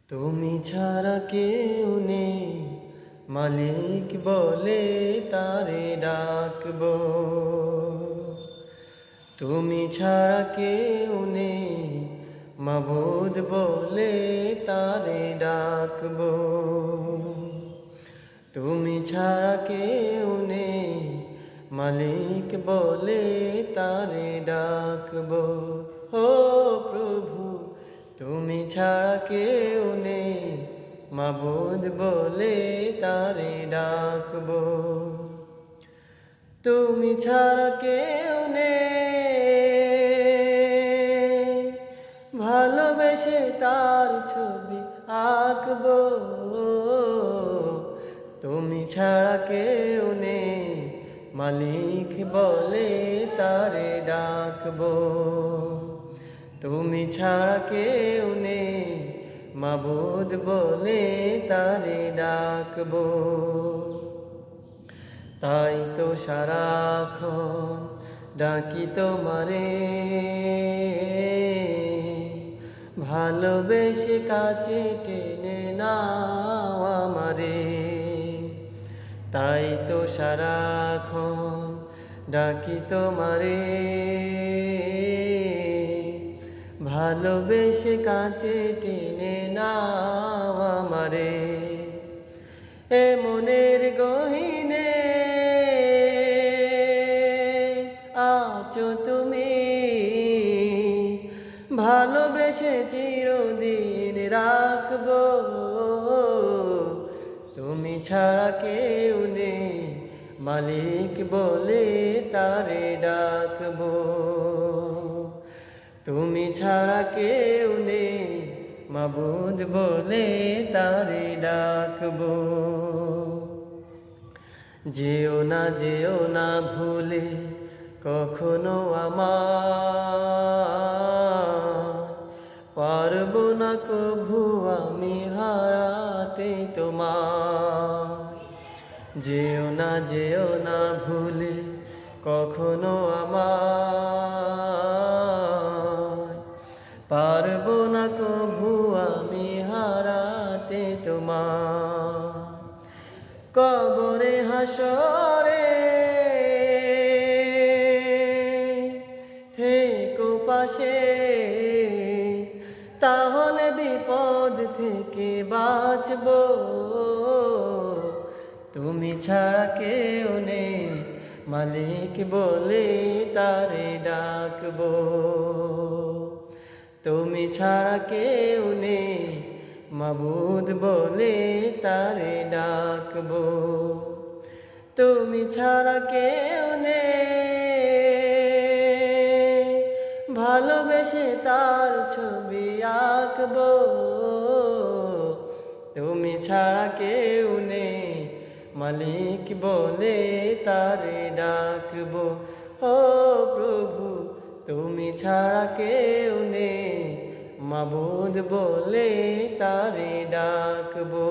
তুমি ছাড়া কেউ নেই, মালিক বলে তারে ডাকবো। তুমি ছাড়া কেউ নেই, মাবুদ বলে তারে ডাকবো। তুমি ছাড়া কেউ নেই, মালিক বলে তারে ডাকবো। ও প্রভু, তুমি ছাড়া কেউ নেই, মাবুদ বলে তারে ডাকবো। তুমি ছাড়া কেউ নেই, ভালোবেসে তার ছবি আঁকবো। তুমি ছাড়া কেউ নেই, মালিক বলে তারে ডাকবো। তুমি ছাড়া কেউ নেই, মাবুদ বলে তারে ডাকবো। তাই তো সারাক্ষণ ডাকি তোমারে, ভালোবেসে কাছে টেনে নাও আমারে। তাই তো সারাক্ষণ ডাকি তোমারে, ভালোবেসে কাছে টেনে নাও আমারে। এ মনের গহীনে আছো তুমি, ভালোবেসে চিরদিন রাখবো। তুমি ছাড়া কেউ নেই, মালিক বলে তারে ডাকবো। তুমি ছাড়া কেউ নেই, মাবুদ বলে তারে ডাকবো। যেও না ভুলে কখনো আমার, পারবো না কভু আমি হারাতে তোমার। যেও না ভুলে কখনো আমার, পারবো না কভু আমি হারাতে তোমার। কবরে হাসরে থেকো পাশে, তাহলে বিপদ থেকে বাঁচবো। তুমি ছাড়া কেউ নেই, মালিক বলে তারে ডাকবো। তুমি ছাড়া কেউ নেই, মাবুদ বলে তারে ডাকবো। তুমি ছাড়া কেউ নেই, ভালোবেসে তার ছবি আঁকবো। তুমি ছাড়া কেউ নেই, মালিক বলে তারে ডাকবো। ও প্রভু, তুমি ছাড়া কেউ নেই, মাবুদ বলে তারে ডাকবো।